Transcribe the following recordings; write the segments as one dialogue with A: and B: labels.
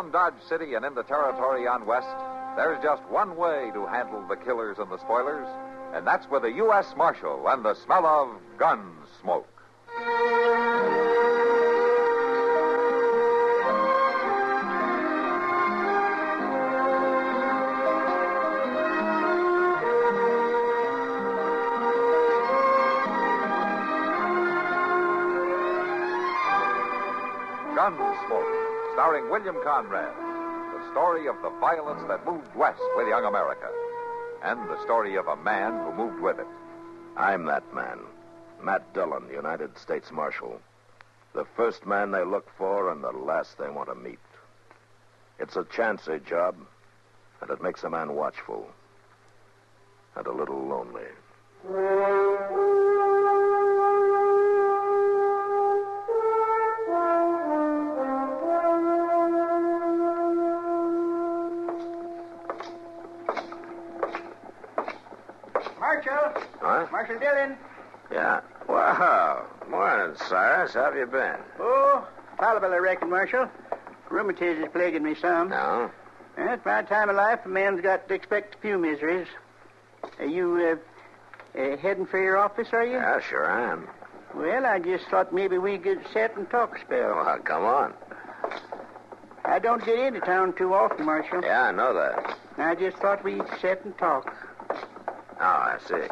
A: Around Dodge City and in the territory on West, there's just one way to handle the killers and the spoilers, and that's with a U.S. Marshal and the smell of Gunsmoke. Gunsmoke, starring William Conrad. The story of the violence that moved west with young America. And the story of a man who moved with it.
B: I'm that man. Matt Dillon, United States Marshal. The first man they look for and the last they want to meet. It's a chancy job, and it makes a man watchful. And a little lonely.
C: Marshal.
B: Huh?
C: Marshal Dillon.
B: Yeah. Wow. Morning, Cyrus. How have you been?
C: Oh, tolerable, I reckon, Marshal. Rheumatism is plaguing me some.
B: No?
C: At my time of life, a man's got to expect a few miseries. Are you heading for your office, are you?
B: Yeah, sure I am.
C: Well, I just thought maybe we could sit and talk a spell.
B: Well, come on.
C: I don't get into town too often, Marshal.
B: Yeah, I know that.
C: I just thought we'd sit and talk.
B: Oh, I see.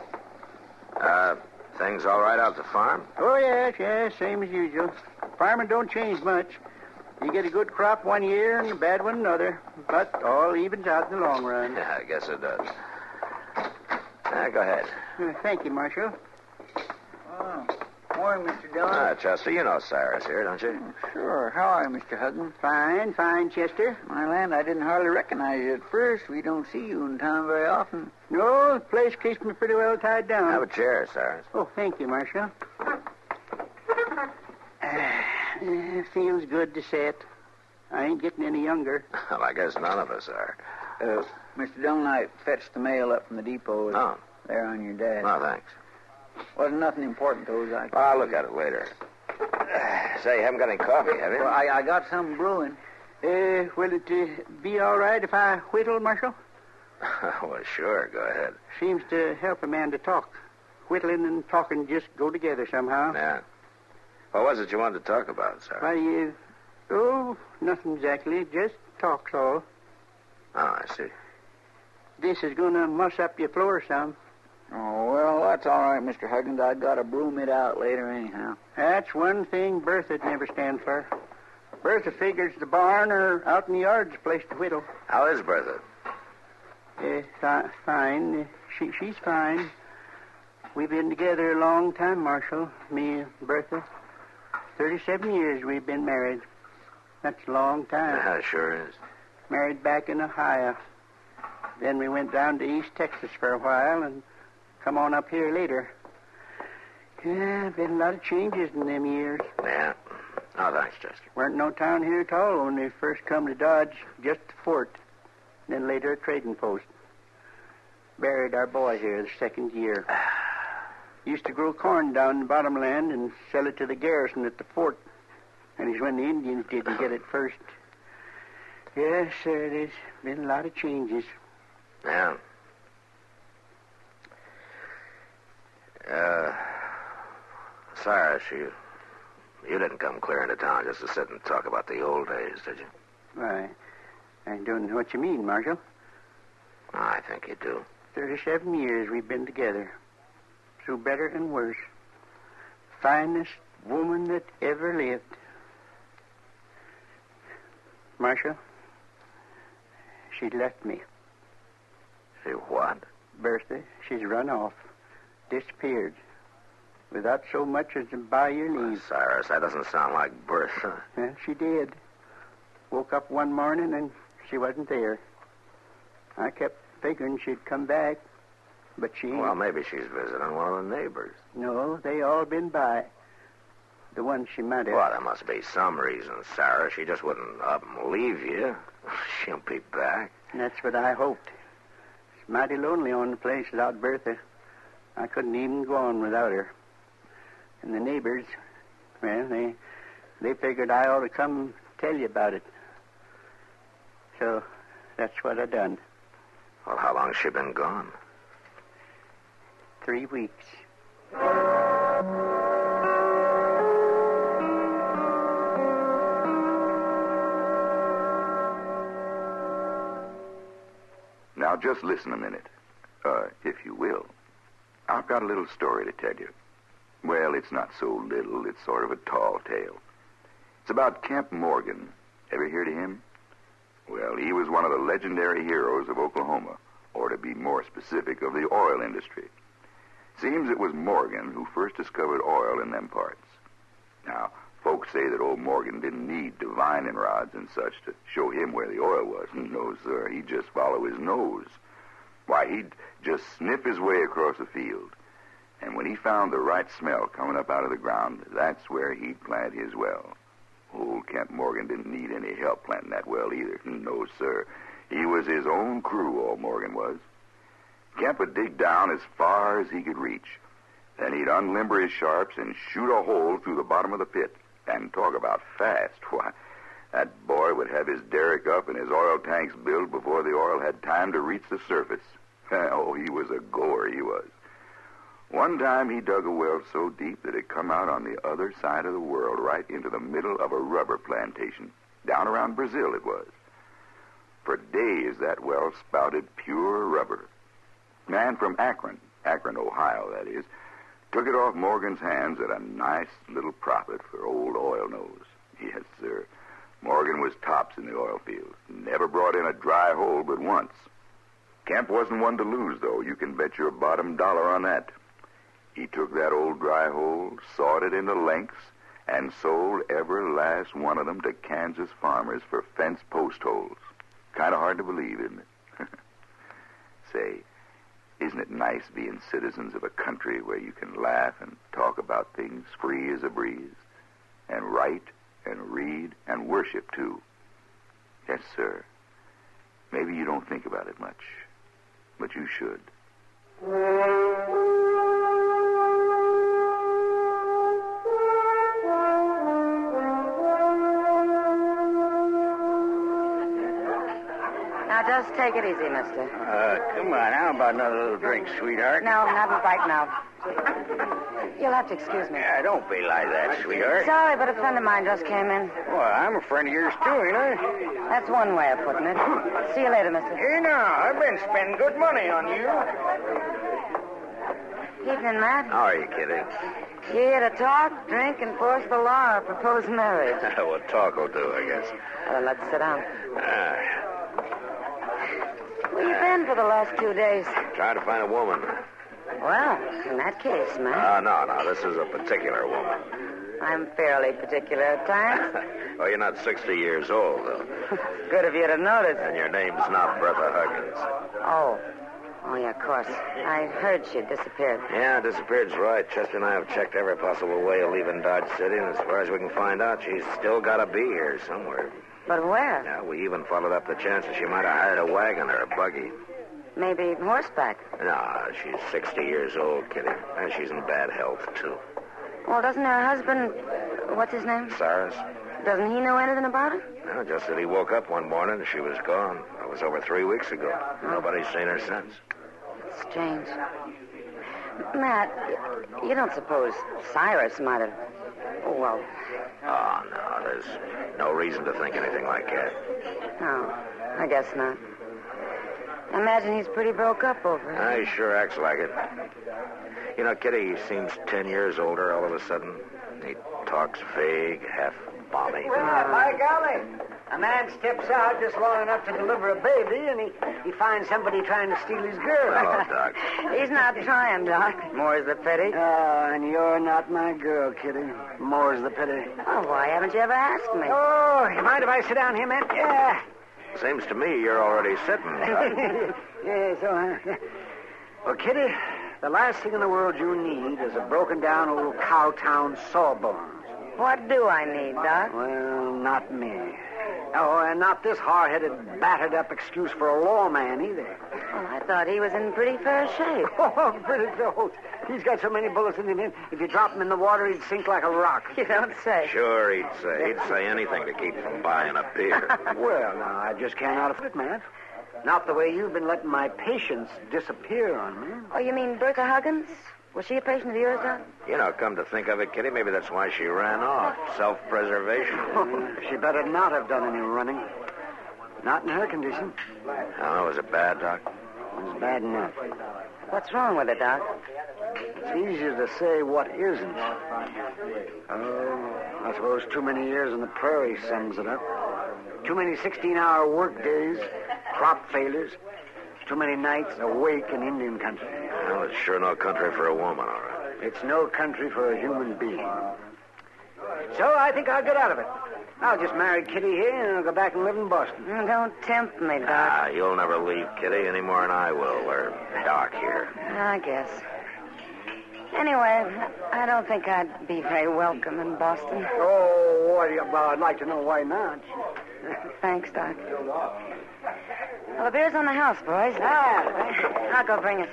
B: Things all right out at the farm?
C: Oh, yes, same as usual. Farming don't change much. You get a good crop one year and a bad one another. But all evens out in the long run.
B: Yeah, I guess it does. Go ahead.
C: Thank you, Marshal. Oh, morning, Mr. Dillon.
B: Chester, you know Cyrus here, don't you?
D: Sure. How are you, Mr. Hudson?
C: Fine, Chester.
D: My land, I didn't hardly recognize you at first. We don't see you in town very often.
C: No, the place keeps me pretty well tied down.
B: Have a chair, Cyrus.
C: Oh, thank you, Marshal. It feels good to sit. I ain't getting any younger.
B: Well, I guess none of us are.
D: Mr. Dillon, I fetched the mail up from the depot.
B: Oh.
D: There on your desk.
B: No, thanks.
D: Wasn't nothing important, though.
B: I'll look at it later. Say, you haven't got any coffee, have you?
D: Well, I got some brewing.
C: Will it be all right if I whittle, Marshal?
B: Well, sure, go ahead.
C: Seems to help a man to talk. Whittling and talking just go together somehow.
B: Yeah. What was it you wanted to talk about, sir?
C: Why, nothing exactly. Just talk's all.
B: Oh, I see.
C: This is going to muss up your floor some.
D: Oh, well, that's all right, Mr. Huggins. I got to broom it out later anyhow.
C: That's one thing Bertha'd never stand for. Bertha figures the barn or out in the yard's a place to whittle.
B: How is Bertha?
C: Fine. She's fine. We've been together a long time, Marshal. Me and Bertha. 37 years we've been married. That's a long time.
B: Yeah, it sure is.
C: Married back in Ohio. Then we went down to East Texas for a while and come on up here later. Yeah, been a lot of changes in them years.
B: Yeah. Oh, thanks, Chester.
C: Weren't no town here at all when we first come to Dodge. Just a fort. Then later a trading post. Buried our boy here the second year. Used to grow corn down in the bottomland and sell it to the garrison at the fort. And it's when the Indians didn't get it first. Yes, sir, there's been a lot of changes.
B: Yeah. Cyrus, you didn't come clear into town just to sit and talk about the old days, did you?
C: Why, I don't know what you mean, Marshal.
B: Oh, I think you do.
C: 37 years we've been together. Through better and worse. Finest woman that ever lived. Marshal, she left me.
B: See what?
C: Bertha, she's run off. Disappeared. Without so much as to buy your leave.
B: Cyrus, that doesn't sound like Bertha.
C: Yeah, she did. Woke up one morning and she wasn't there. I kept figuring she'd come back, but she...
B: Well, maybe she's visiting one of the neighbors.
C: No, they all been by. The one she might have...
B: Well, there must be some reason, Sarah. She just wouldn't up and leave you. She'll be back.
C: That's what I hoped. It's mighty lonely on the place without Bertha. I couldn't even go on without her. And the neighbors, well, they figured I ought to come tell you about it. So that's what I done.
B: Well, how long's she been gone?
C: 3 weeks.
E: Now, just listen a minute, if you will. I've got a little story to tell you. Well, it's not so little. It's sort of a tall tale. It's about Kemp Morgan. Ever heard of him? Well, he was one of the legendary heroes of Oklahoma, or to be more specific, of the oil industry. Seems it was Morgan who first discovered oil in them parts. Now, folks say that old Morgan didn't need divining rods and such to show him where the oil was. No, sir, he'd just follow his nose. Why, he'd just sniff his way across the field. And when he found the right smell coming up out of the ground, that's where he'd plant his well. Old Kemp Morgan didn't need any help planting that well either. No, sir. He was his own crew, old Morgan was. Kemp would dig down as far as he could reach. Then he'd unlimber his sharps and shoot a hole through the bottom of the pit. And talk about fast. Why, that boy would have his derrick up and his oil tanks built before the oil had time to reach the surface. Oh, he was a goer, he was. One time he dug a well so deep that it come out on the other side of the world, right into the middle of a rubber plantation. Down around Brazil it was. For days that well spouted pure rubber. Man from Akron, Ohio, that is, took it off Morgan's hands at a nice little profit for old Oil Nose. Yes, sir. Morgan was tops in the oil field. Never brought in a dry hole but once. Kemp wasn't one to lose, though. You can bet your bottom dollar on that. He took that old dry hole, sawed it into lengths, and sold every last one of them to Kansas farmers for fence post holes. Kind of hard to believe, isn't it? Say, isn't it nice being citizens of a country where you can laugh and talk about things free as a breeze, and write and read and worship, too? Yes, sir. Maybe you don't think about it much, but you should.
F: Now, just take it easy, mister.
C: Come on. How about another little drink, sweetheart?
F: No, not right now. You'll have to excuse me.
C: Yeah, don't be like that, sweetheart.
F: Sorry, but a friend of mine just came in.
C: Well, I'm a friend of yours, too, ain't I?
F: That's one way of putting it. See you later, mister.
C: Hey, now, I've been spending good money on you.
F: Evening, Matt.
B: How are you, Kitty?
F: You here to talk, drink, enforce the law, or propose marriage?
B: Well, talk will do, I guess.
F: Well, let's sit down. Where you been for the last 2 days?
B: Trying to find a woman.
F: Well, in that case, Matt.
B: No. This is a particular woman.
F: I'm fairly particular at times.
B: Oh, you're not 60 years old, though.
F: Good of you to notice.
B: And your name's not Bertha Huggins.
F: Oh, yeah, of course. I heard she'd disappeared.
B: Yeah, disappeared's right. Chester and I have checked every possible way of leaving Dodge City, and as far as we can find out, she's still got to be here somewhere.
F: But where?
B: Yeah, we even followed up the chance that she might have hired a wagon or a buggy.
F: Maybe horseback.
B: No, she's 60 years old, Kitty. And she's in bad health, too.
F: Well, doesn't her husband... What's his name?
B: Cyrus?
F: Doesn't he know anything about her?
B: No, just that he woke up one morning and she was gone. That was over 3 weeks ago. Nobody's seen her since.
F: It's strange. Matt, you don't suppose Cyrus might have... Well...
B: Oh, no, there's no reason to think anything like that.
F: No, I guess not. I imagine he's pretty broke up over it.
B: He sure acts like it. You know, Kitty, he seems 10 years older all of a sudden. He talks vague, half balmy.
D: By golly. A man steps out just long enough to deliver a baby, and he finds somebody trying to steal his girl.
B: Hello, Doc.
F: He's not trying, Doc. More's the pity.
D: Oh, and you're not my girl, Kitty. More's the pity.
F: Oh, why haven't you ever asked me?
D: Oh, you mind if I sit down here, man? Yeah.
B: Seems to me you're already sitting, Doc.
D: Yeah, Well, Kitty, the last thing in the world you need is a broken-down old cow-town sawbones.
F: What do I need, Doc?
D: Well, not me. Oh, and not this hard-headed, battered-up excuse for a lawman, either.
F: Well, I thought he was in pretty fair shape.
D: Oh, pretty close. He's got so many bullets in him. If you drop him in the water, he'd sink like a rock.
F: You don't say.
B: Sure, he'd say anything to keep from buying a beer.
D: Well, now, I just can't out it, Matt. Not the way you've been letting my patients disappear on me.
F: Oh, you mean Bertha Huggins? Was she a patient of yours, Doc?
B: You know, come to think of it, Kitty, maybe that's why she ran off. Self-preservation.
D: Oh, she better not have done any running. Not in her condition.
B: Oh, was it bad, Doc?
D: It was bad enough.
F: What's wrong with it, Doc?
D: It's easier to say what isn't. Oh, I suppose too many years in the prairie sums it up. Too many 16-hour work days, crop failures, too many nights awake in Indian country.
B: Well, it's sure no country for a woman, all right.
D: It's no country for a human being. So I think I'll get out of it. I'll just marry Kitty here and I'll go back and live in Boston.
F: Don't tempt me, Doc.
B: You'll never leave, Kitty, any more than I will, or Doc here.
F: I guess. Anyway, I don't think I'd be very welcome in Boston.
D: Oh, well, I'd like to know why not.
F: Thanks, Doc. Well, the beer's on the house, boys. I'll go bring it.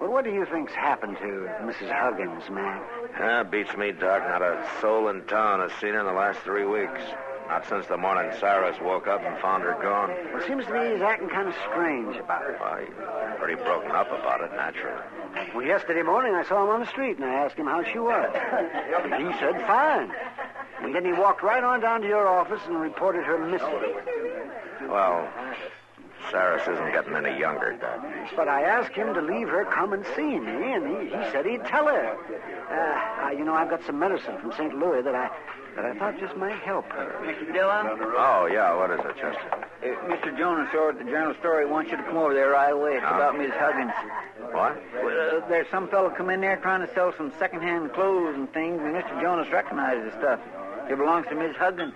D: Well, what do you think's happened to Mrs. Huggins, man?
B: Beats me, Doc. Not a soul in town has seen her in the last 3 weeks. Not since the morning Cyrus woke up and found her gone.
D: Well, it seems to me he's acting kind of strange about it.
B: Well, he's pretty broken up about it, naturally.
D: Well, yesterday morning I saw him on the street and I asked him how she was. He said fine. And then he walked right on down to your office and reported her missing.
B: Well, Cyrus isn't getting any younger, Doc.
D: But I asked him to leave her come and see me, and he said he'd tell her. I've got some medicine from St. Louis that I thought just might help her.
G: Mr. Dillon?
B: Oh, yeah, what is it, Chester?
G: Mr. Jonas over at the Journal Story wants you to come over there right away. It's about Miss Huggins.
B: What?
G: Well, there's some fellow come in there trying to sell some second-hand clothes and things, and Mr. Jonas recognizes the stuff. It belongs to Miss Huggins.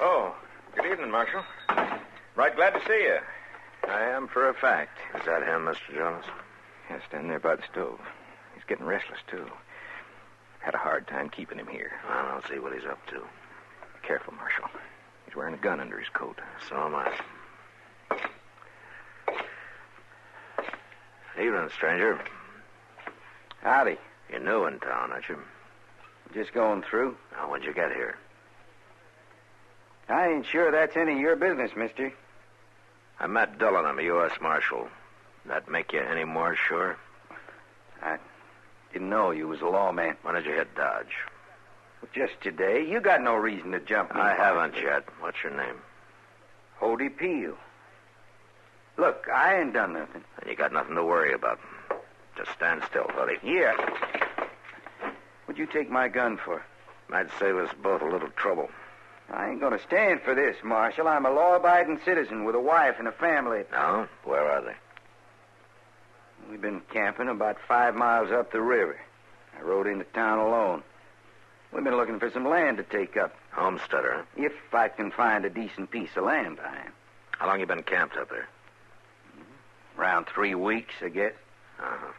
H: Oh, good evening, Marshal. Right glad to see you.
B: I am for a fact. Is that him, Mr. Jonas?
H: Yeah, standing there by the stove. He's getting restless, too. Had a hard time keeping him here.
B: I don't see what he's up to.
H: Careful, Marshal. He's wearing a gun under his coat.
B: So am I. Evening, stranger.
G: Howdy.
B: You're new in town, aren't you?
G: Just going through.
B: Now, when'd you get here?
G: I ain't sure that's any of your business, mister.
B: I'm Matt Dillon. I'm a U.S. Marshal. That make you any more sure?
G: I didn't know you was a lawman.
B: When did you hit Dodge?
G: Just today. You got no reason to jump me.
B: I haven't yet. What's your name?
G: Hody Peel. Look, I ain't done nothing.
B: And you got nothing to worry about. Just stand still, buddy.
G: Yeah. What'd you take my gun for?
B: Might save us both a little trouble.
G: I ain't gonna stand for this, Marshal. I'm a law-abiding citizen with a wife and a family.
B: No? Where are they?
G: We've been camping about 5 miles up the river. I rode into town alone. We've been looking for some land to take up.
B: Homesteader, huh?
G: If I can find a decent piece of land, I am.
B: How long you been camped up there?
G: Around 3 weeks, I guess.
B: Uh-huh.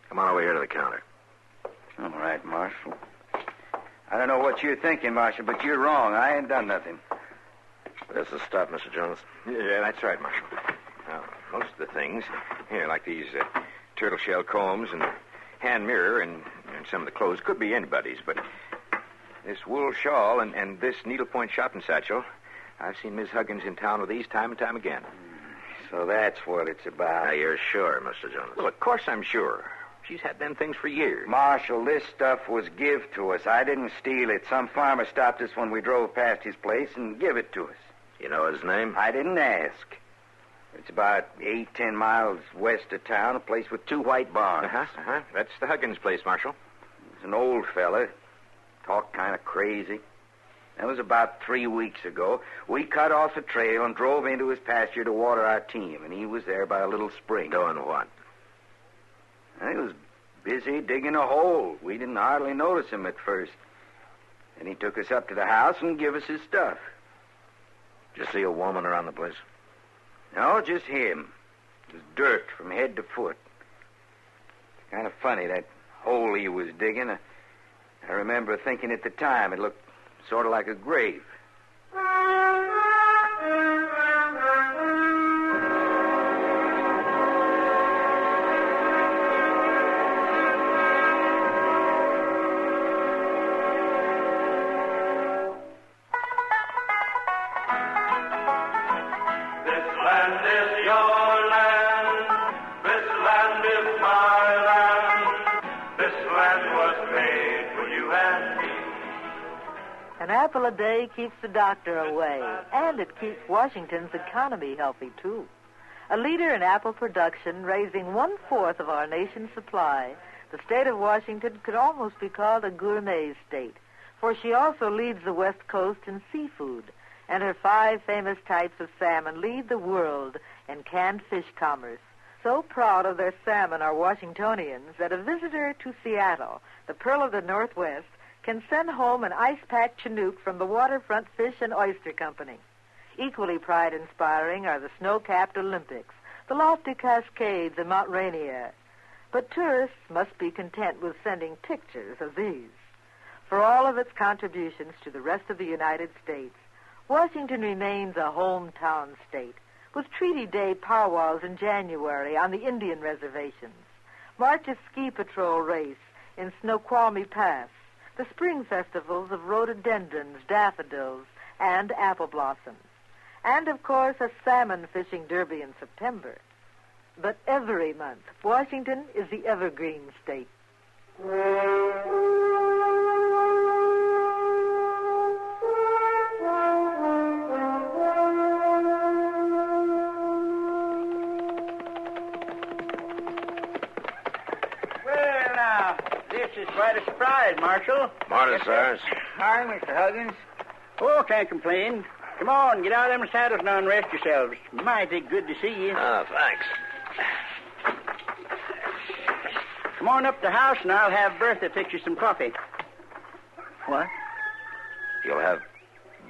B: Come on over here to the counter.
G: All right, Marshal. I don't know what you're thinking, Marshal, but you're wrong. I ain't done nothing.
B: This is stuff, Mr. Jones.
H: Yeah, that's right, Marshal. Now, most of the things, here, like these turtle shell combs and hand mirror and some of the clothes, could be anybody's, but this wool shawl and this needlepoint shopping satchel, I've seen Miss Huggins in town with these time and time again.
G: So that's what it's about.
B: Now, you're sure, Mr. Jones?
H: Well, of course I'm sure. She's had them things for years.
G: Marshal, this stuff was give to us. I didn't steal it. Some farmer stopped us when we drove past his place and give it to us.
B: You know his name?
G: I didn't ask. It's about 8-10 miles west of town, a place with 2 white barns.
H: That's the Huggins place, Marshal.
G: He's an old fella. Talked kind of crazy. That was about 3 weeks ago. We cut off the trail and drove into his pasture to water our team, and he was there by a little spring.
B: Doing what?
G: He was busy digging a hole. We didn't hardly notice him at first. Then he took us up to the house and gave us his stuff.
B: Did you see a woman around the place?
G: No, just him. It was dirt from head to foot. Kind of funny, that hole he was digging. I remember thinking at the time it looked sort of like a grave.
I: An apple a day keeps the doctor away, and it keeps Washington's economy healthy, too. A leader in apple production, raising 1/4 of our nation's supply, the state of Washington could almost be called a gourmet state, for she also leads the West Coast in seafood, and her 5 famous types of salmon lead the world in canned fish commerce. So proud of their salmon are Washingtonians that a visitor to Seattle, the pearl of the Northwest, can send home an ice-packed Chinook from the Waterfront Fish and Oyster Company. Equally pride-inspiring are the snow-capped Olympics, the lofty Cascades and Mount Rainier. But tourists must be content with sending pictures of these. For all of its contributions to the rest of the United States, Washington remains a hometown state, with Treaty Day powwows in January on the Indian reservations, March's ski patrol race in Snoqualmie Pass, the spring festivals of rhododendrons, daffodils, and apple blossoms, and, of course, a salmon fishing derby in September. But every month, Washington is the evergreen state.
C: This is quite a surprise, Marshal.
B: Morning, Cyrus.
C: Hi, Mr. Huggins. Oh, can't complain. Come on, get out of them saddles now and rest yourselves. Mighty good to see you.
B: Oh, thanks.
C: Come on up to the house and I'll have Bertha fix you some coffee. What?
B: You'll have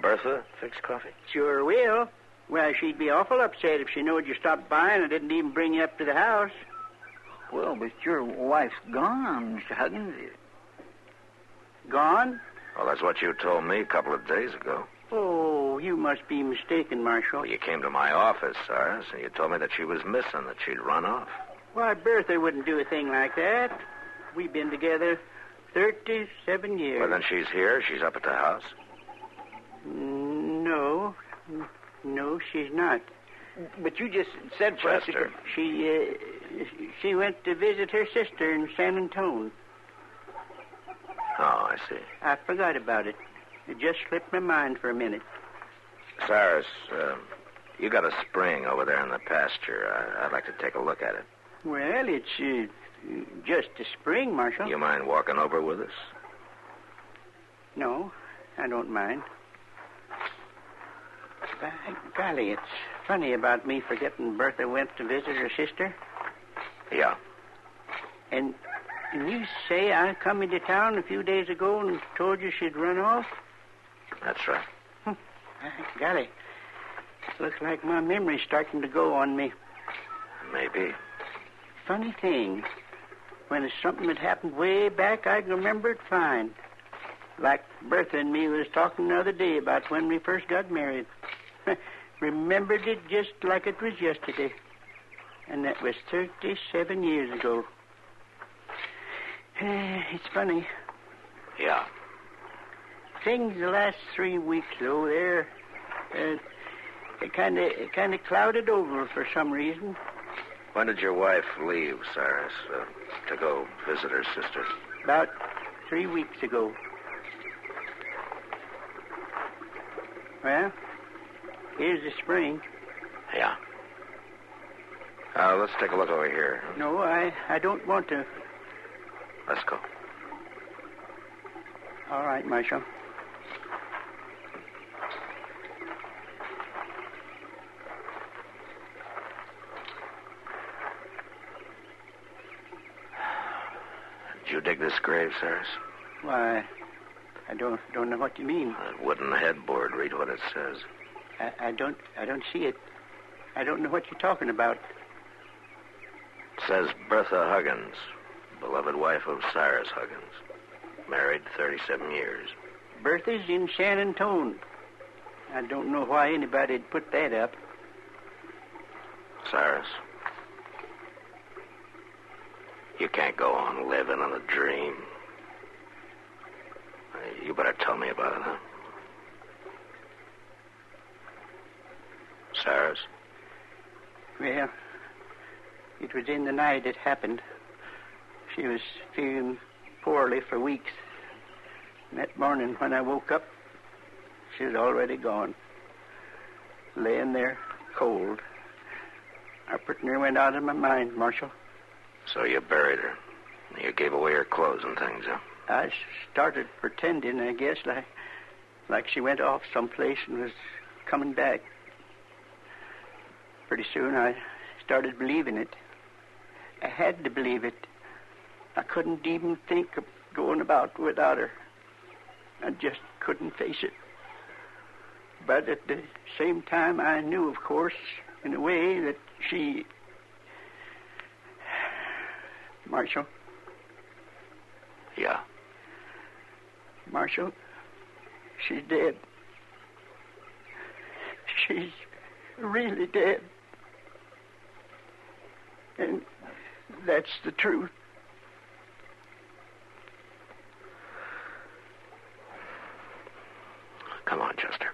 B: Bertha fix coffee?
C: Sure will. Well, she'd be awful upset if she knowed you stopped by and I didn't even bring you up to the house.
D: Well, but your wife's gone, Mr. Huggins.
C: Gone?
B: Well, that's what you told me a couple of days ago.
C: Oh, you must be mistaken, Marshal.
B: Well, you came to my office, Cyrus, and you told me that she was missing, that she'd run off.
C: Why, Bertha wouldn't do a thing like that. We've been together 37 years.
B: Well, then she's here. She's up at the house.
C: No, she's not.
D: But you just said for us to...
B: Chester.
C: She went to visit her sister in San Antone.
B: Oh, I see.
C: I forgot about it. It just slipped my mind for a minute.
B: Cyrus, you got a spring over there in the pasture. I'd like to take a look at it.
C: Well, it's just a spring, Marshal.
B: You mind walking over with us?
C: No, I don't mind. By golly, it's funny about me forgetting Bertha went to visit her sister.
B: Yeah.
C: And you say I come into town a few days ago and told you she'd run off?
B: That's right.
C: By golly, looks like my memory's starting to go on me.
B: Maybe.
C: Funny thing. When it's something that happened way back, I can remember it fine. Like Bertha and me was talking the other day about when we first got married. Remembered it just like it was yesterday. And that was 37 years ago. It's funny.
B: Yeah.
C: Things the last 3 weeks, though, they're kind of clouded over for some reason.
B: When did your wife leave, Cyrus, to go visit her sister?
C: About 3 weeks ago. Well, here's the spring.
B: Yeah. Let's take a look over here.
C: No, I don't want to.
B: Let's go.
C: All right, Marshal.
B: Did you dig this grave, Cyrus?
C: Why, I don't know what you mean.
B: That wooden headboard. Read what it says.
C: I don't see it. I don't know what you're talking about.
B: It says Bertha Huggins, beloved wife of Cyrus Huggins. Married 37 years.
C: Bertha's in San Antone. I don't know why anybody'd put that up.
B: Cyrus, you can't go on living on a dream. You better tell me about it, huh? Cyrus?
C: Well, it was in the night it happened. She was feeling poorly for weeks. And that morning when I woke up, she was already gone. Laying there, cold. I pretty near went out of my mind, Marshal.
B: So you buried her. You gave away her clothes and things, huh?
C: I started pretending, I guess, like she went off someplace and was coming back. Pretty soon I started believing it. I had to believe it. I couldn't even think of going about without her. I just couldn't face it. But at the same time, I knew, of course, in a way that she... Marshal?
B: Yeah?
C: Marshal, she's dead. She's really dead. And that's the truth.
B: Come on, Chester.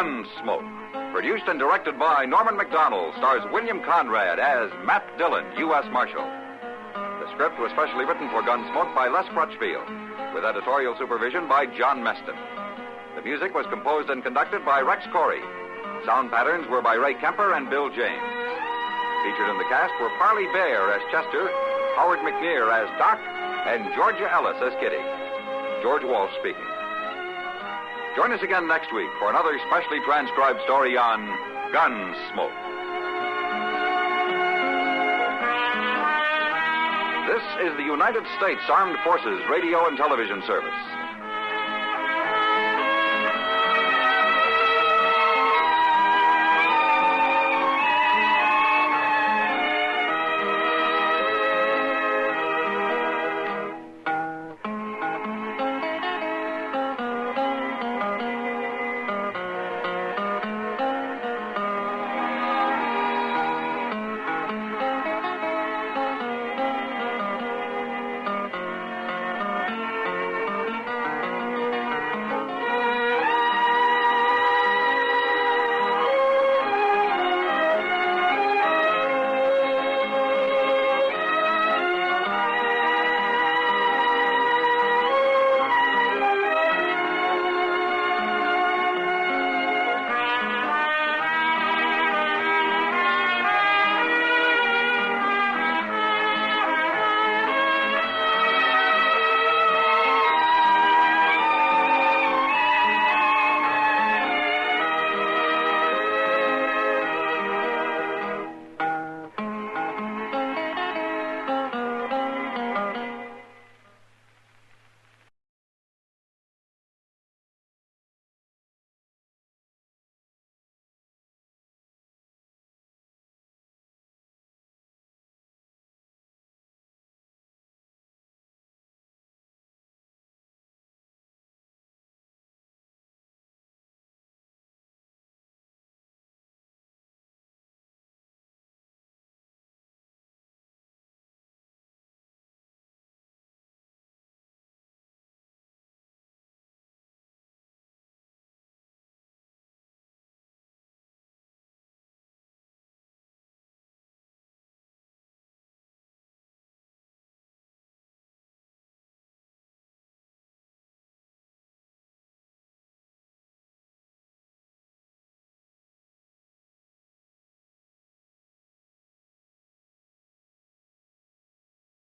A: Gunsmoke, produced and directed by Norman Macdonnell, stars William Conrad as Matt Dillon, U.S. Marshal. The script was specially written for Gunsmoke by Les Crutchfield, with editorial supervision by John Meston. The music was composed and conducted by Rex Corey. Sound patterns were by Ray Kemper and Bill James. Featured in the cast were Parley Bear as Chester, Howard McNear as Doc, and Georgia Ellis as Kitty. George Walsh speaking. Join us again next week for another specially transcribed story on Gunsmoke. This is the United States Armed Forces Radio and Television Service.